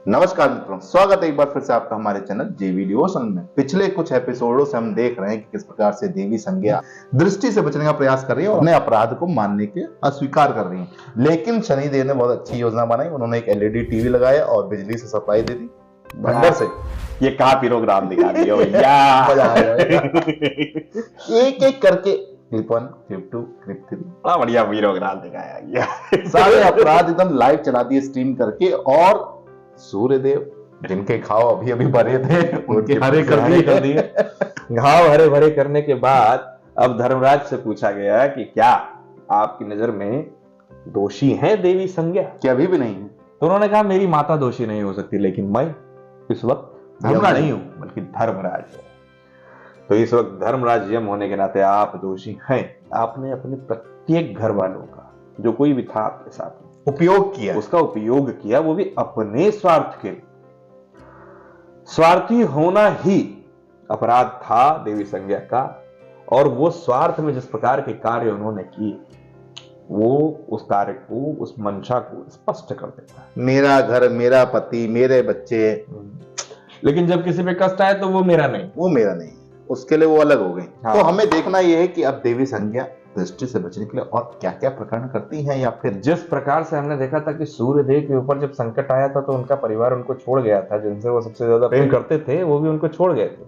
नमस्कार मित्रों, स्वागत है एक बार फिर से आपका हमारे चैनल जेवी डिवोशन में। पिछले कुछ एपिसोडों से हम देख रहे हैं कि किस प्रकार से देवी संज्ञा दृष्टि से बचने का प्रयास कर रही है और अपने अपराध को मानने के अस्वीकार कर रही है। लेकिन शनिदेव ने बहुत अच्छी योजना बनाई। उन्होंने एक एलईडी टीवी लगाया और बिजली से सप्लाई दे दी भंडार से। ये कहाँ प्रोग्राम दिखा दिया भैया। मजा आ जाएगा। एक एक करके क्लिप 1, क्लिप 2, क्लिप 3 बड़ा बढ़िया प्रोग्राम दिखाया गया। सारे अपराध एकदम लाइव चला दिए स्ट्रीम करके। और सूर्यदेव जिनके घाव अभी अभी भरे थे उनके हरे कर दिए। घाव हरे भरे करने के बाद अब धर्मराज से पूछा गया कि क्या आपकी नजर में दोषी है देवी संज्ञा? कि अभी भी नहीं है। तो उन्होंने कहा मेरी माता दोषी नहीं हो सकती, लेकिन मैं इस वक्त धर्मराज नहीं हूं बल्कि धर्मराज है। तो इस वक्त धर्मराज यम होने के नाते आप दोषी हैं। आपने अपने प्रत्येक घर वालों का जो कोई भी था आपके साथ उपयोग किया, उसका उपयोग किया, वो भी अपने स्वार्थ के लिए। स्वार्थी होना ही अपराध था देवी संज्ञा का। और वो स्वार्थ में जिस प्रकार के कार्य उन्होंने किए वो उस कार्य को, उस मंशा को स्पष्ट कर देता है। मेरा घर, मेरा पति, मेरे बच्चे, लेकिन जब किसी पे कष्ट आए तो वो मेरा नहीं, वो मेरा नहीं, उसके लिए वो अलग हो गई। हाँ। तो हमें देखना यह है कि अब देवी संज्ञा दृष्टि से बचने के लिए और क्या क्या प्रकरण करती हैं। या फिर जिस प्रकार से हमने देखा था कि सूर्यदेव के ऊपर जब संकट आया था तो उनका परिवार उनको छोड़ गया था, जिनसे वो सबसे ज्यादा प्रेम करते थे वो भी उनको छोड़ गए थे।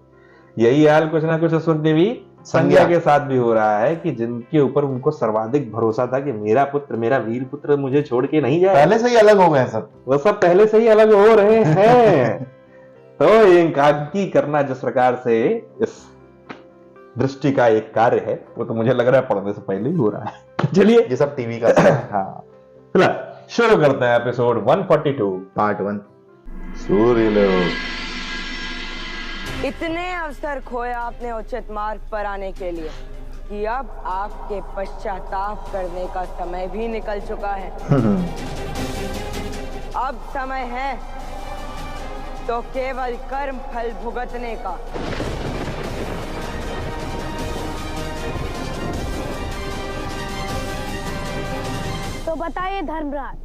यही हाल कुछ ना कुछ इस वक्त देवी संज्ञा के साथ भी हो रहा है कि जिनके ऊपर उनको सर्वाधिक भरोसा था कि मेरा पुत्र, मेरा वीर पुत्र मुझे छोड़ के नहीं जाए। पहले से ही अलग हो गए सब, वो सब पहले से ही अलग हो रहे हैं। तो ये एकाकी करना जिस प्रकार से इस दृष्टि का एक कार्य है वो तो मुझे लग रहा है पढ़ने से पहले ही हो रहा है। चलिए ये सब टीवी का हाँ, शुरू करते हैं एपिसोड 142 पार्ट 1। सूर्यलोक। इतने अवसर खोया आपने उचित मार्ग पर आने के लिए कि अब आपके पश्चाताप करने का समय भी निकल चुका है। अब समय है तो केवल कर्म फल भुगतने का। तो बताइए धर्मराज,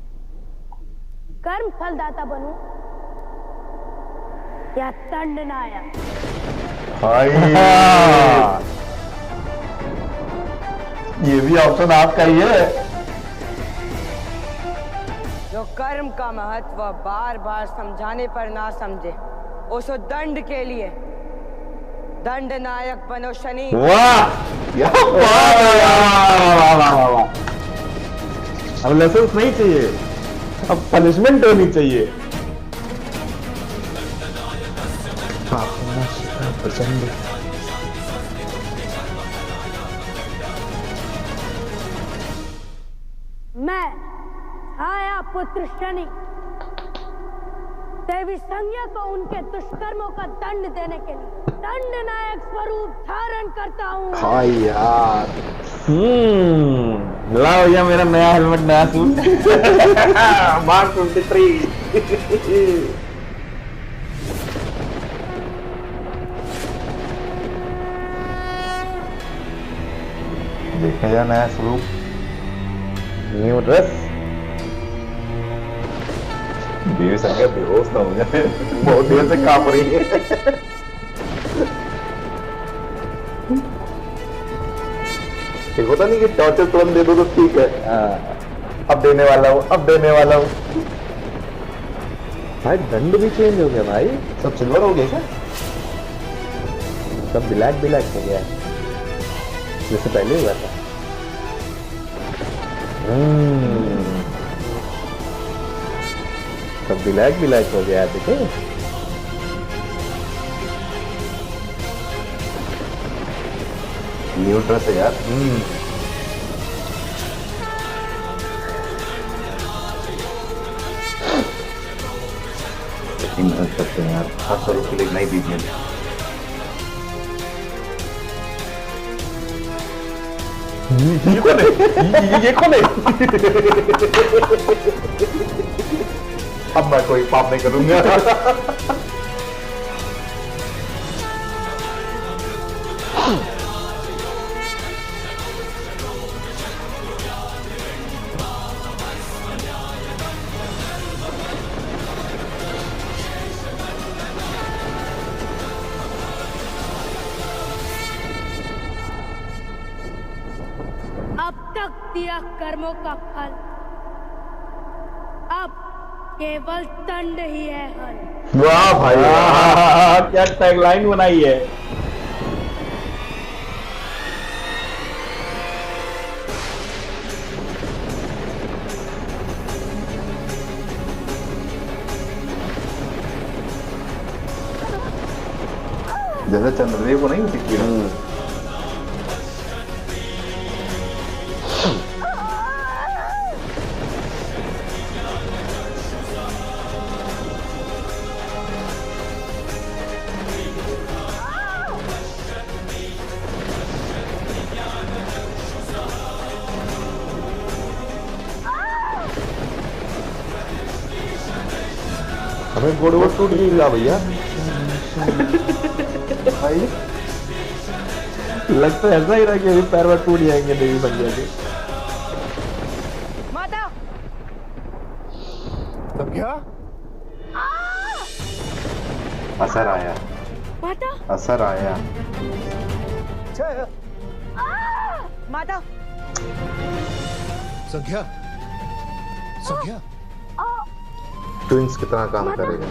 कर्म फलदाता बनूं या दंडनायक? ये भी ऑप्शन आपका ही है। जो कर्म का महत्व बार बार समझाने पर ना समझे उस दंड के लिए दंडनायक बनो शनि। वाह, अब लाइसेंस नहीं चाहिए, अब पनिशमेंट होनी चाहिए। मैं छाया पुत्र शनि देवी संज्ञा को उनके दुष्कर्मों का दंड देने के लिए दंडनायक स्वरूप धारण करता हूँ। हाय यार, लाओ भैया मेरा नया हेलमेट, नया सूट। मार्क 23। देखा जाए नया स्वरूप, न्यू ड्रेस। देवी संज्ञा बेहोश ना हो जाए, बहुत देर से कांप रही है। एक होता नहीं कि टॉर्चर तुरंत दे दो तो ठीक है, अब देने वाला हूँ, अब देने वाला हूँ। भाई दंड भी चेंज हो गया भाई, सब सिल्वर हो गया क्या? सब ब्लैक ब्लैक हो गया जैसे पहले हुआ था। सब ब्लैक ब्लैक हो गया, देखे? न्यू ड्रेस है यार। मेहनत करते हैं यार, हर स्वरूप के लिए नई बीज ये कौन है? ये कौन है? अब मैं कोई पाप नहीं करूंगा। तक दिया कर्मों का फल, अब केवल दंड ही है हल। वाह भाई वाह, क्या टैगलाइन बनाई है। जैसे चंद्रदेव को नहीं होती कीड़ा। हमें गोड़ वोड़ टूट गई भैया। भाई लगता है ऐसा ही रहा कि अभी पैर वैर टूट जाएंगे देवी संज्ञा के। माता, संज्ञा असर आया, माता, असर आया। माता, संज्ञा, संज्ञा, ट्विंस की तरह काम करेगा।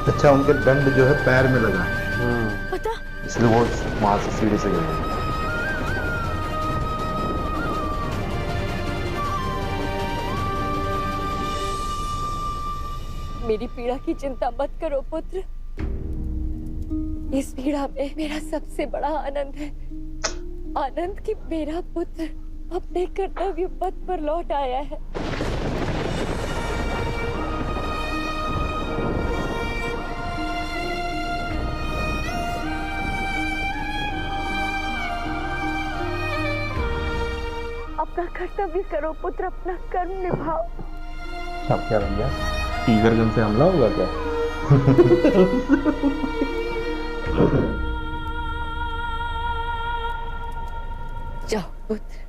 अच्छा, उनके दंड जो है पैर में लगा है, माता, इसलिए वो वहां से सीढ़ी से गिर गए। मेरी पीड़ा की चिंता मत करो पुत्र। इस पीड़ा में मेरा सबसे बड़ा आनंद है, आनंद कि मेरा पुत्र अपने कर्तव्य पथ पर लौट आया है। अपना कर्तव्य करो पुत्र, अपना कर्म निभाओ। अब क्या बन गया, टीगर गन से हमला होगा क्या? जाओ पुत्र।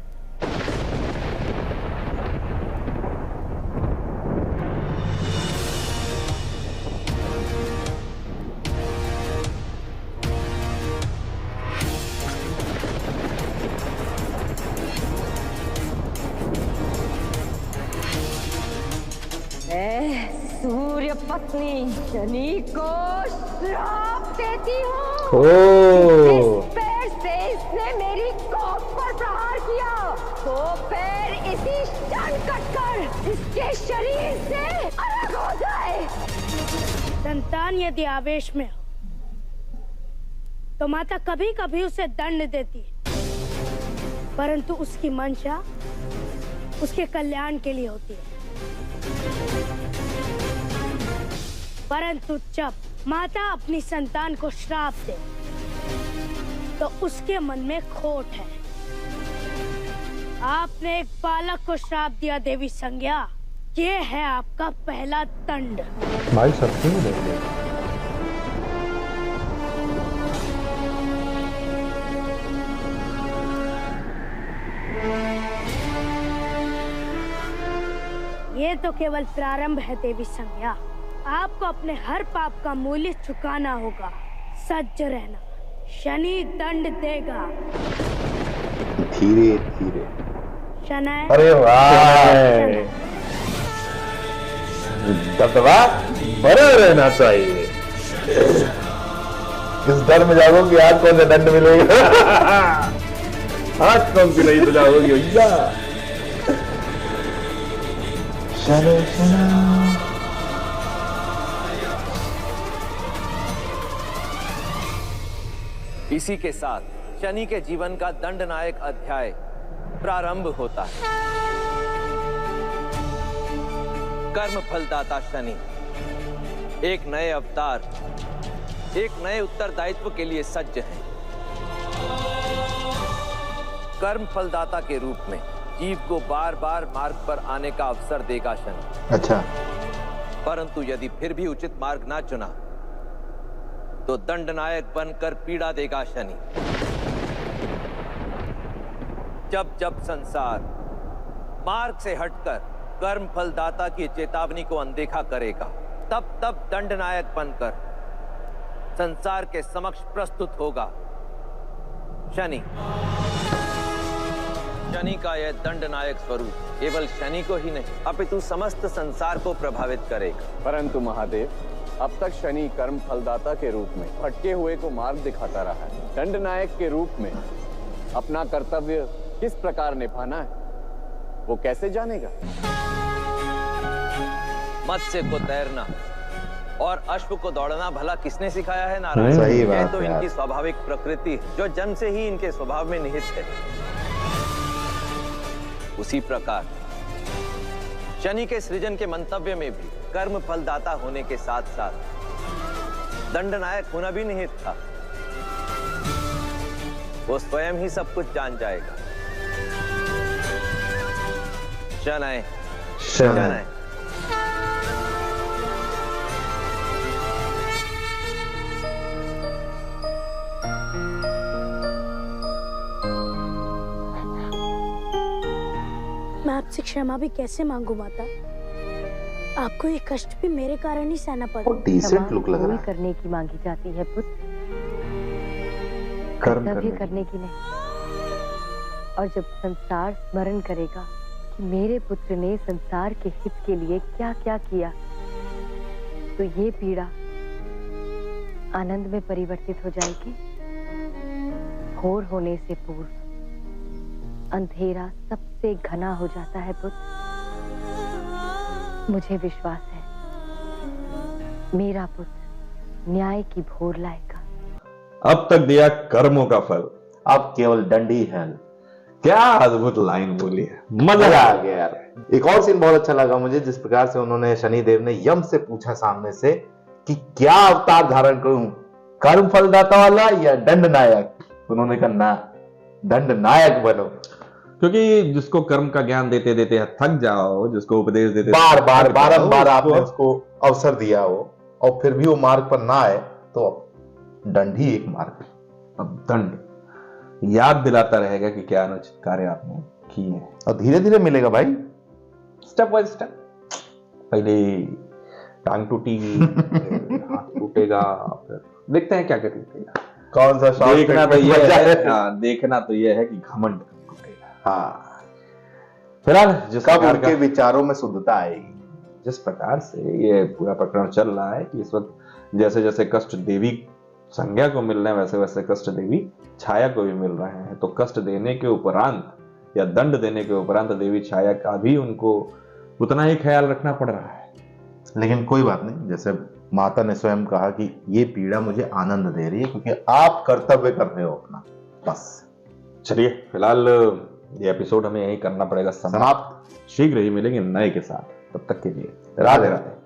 मैं सूर्य पत्नी शनि को श्राप देती हूँ। ओ, इस पैर से इसने मेरी कोख पर प्रहार किया, तो पैर इसी क्षण कटकर इसके शरीर से अलग हो जाए। संतान यदि आवेश में हो तो माता कभी कभी उसे दंड देती है, परंतु उसकी मंशा उसके कल्याण के लिए होती है। परंतु जब माता अपनी संतान को श्राप दे तो उसके मन में खोट है। आपने एक बालक को श्राप दिया देवी संज्ञा, ये है आपका पहला दंड। भाई सबसे ही देख ले। ये तो केवल प्रारंभ है देवी संज्ञा, आपको अपने हर पाप का मूल्य चुकाना होगा। सज्ज रहना, शनि दंड देगा। धीरे धीरे। शनय, अरे वाह, दबदबा बना रहना चाहिए। इस डर में जाओगे आज कौन सा दंड मिलेगा। आज कौन सी नहीं तो जाओगे भैया। चलो चलो। इसी के साथ शनि के जीवन का दंडनायक अध्याय प्रारंभ होता है। कर्म फलदाता शनि एक नए अवतार, एक नए उत्तरदायित्व के लिए सज्ज है। कर्म फलदाता के रूप में जीव को बार बार मार्ग पर आने का अवसर देगा शनि। अच्छा, परंतु यदि फिर भी उचित मार्ग ना चुना तो दंडनायक बनकर पीड़ा देगा शनि। जब जब संसार मार्ग से हटकर कर्म फलदाता की चेतावनी को अनदेखा करेगा, तब तब दंडनायक बनकर संसार के समक्ष प्रस्तुत होगा शनि। शनि का यह दंडनायक स्वरूप केवल शनि को ही नहीं अपितु समस्त संसार को प्रभावित करेगा। परंतु महादेव, अब तक शनि कर्म फलदाता के रूप में भटके हुए को मार्ग दिखाता रहा है। दंडनायक के रूप में अपना कर्तव्य किस प्रकार निभाना है वो कैसे जानेगा? मत्स्य को तैरना और अश्व को दौड़ना भला किसने सिखाया है नारायण? सही यह बात तो है इनकी यार। स्वाभाविक प्रकृति है, जो जन्म से ही इनके स्वभाव में निहित है। उसी प्रकार शनि के सृजन के मंतव्य में भी कर्म फलदाता होने के साथ साथ दंडनायक होना भी निहित था। वो स्वयं ही सब कुछ जान जाएगा। शनय शनय। मैं आपसे क्षमा भी कैसे मांगू माता? आपको ये कष्ट भी मेरे कारण ही सहना पड़ा। वो डिसेंट लुक लग रहा है। करने की मांगी जाती है पुत्र, कर्म कर्तव्य करने करने की नहीं। और जब संसार स्मरण करेगा कि मेरे पुत्र ने संसार के हित के लिए क्या क्या किया, तो ये पीड़ा आनंद में परिवर्तित हो जाएगी। घोर होने से पूर्व अंधेरा सबसे घना हो जाता है पुत्र। मुझे विश्वास है मेरा पुत्र न्याय की भोर लाएगा। अब तक दिया कर्मों का फल, अब केवल दंडी है। क्या अद्भुत लाइन बोली है, मजा मजा आ आ गया यार। एक और सीन बहुत अच्छा लगा मुझे, जिस प्रकार से उन्होंने शनिदेव ने यम से पूछा सामने से कि क्या अवतार धारण करूं, कर्म फलदाता वाला या दंड नायक? उन्होंने कहा ना, दंड नायक बनो। क्योंकि जिसको कर्म का ज्ञान देते देते थक जाओ, जिसको उपदेश देते बार बार थक जाओ, बारंबार आपने उसको- उसको अवसर दिया हो और फिर भी वो मार्ग पर ना आए, तो अब दंड ही एक मार्ग है। अब दंड याद दिलाता रहेगा कि क्या अनुचित कार्य आपने किए हैं। और धीरे धीरे मिलेगा भाई। Step by step. पहले टांग टूटी, फिर हाथ टूटेगा, फिर देखते हैं क्या क्या टूटेगा। कौन सा शॉट देखना तो ये बचा है, हाँ, देखना तो ये है कि घमंड कब टूटेगा। हाँ, फिलहाल जिस कब प्रकार उनके का विचारों में शुद्धता आएगी। जिस प्रकार से ये पूरा प्रकरण चल रहा है कि इस वक्त जैसे जैसे कष्ट देवी संज्ञा को मिल रहे हैं, वैसे वैसे कष्ट देवी छाया को भी मिल रहे हैं। तो कष्ट देने के उपरांत या दंड देने के उपरांत देवी छाया का भी उनको उतना ही ख्याल रखना पड़ रहा है। लेकिन कोई बात नहीं, जैसे माता ने स्वयं कहा कि ये पीड़ा मुझे आनंद दे रही है क्योंकि आप कर्तव्य कर रहे हो अपना। बस चलिए फिलहाल ये एपिसोड हमें यही करना पड़ेगा समाप्त। समाप्त। शीघ्र ही मिलेंगे नए के साथ, तब तक के लिए राधे राधे।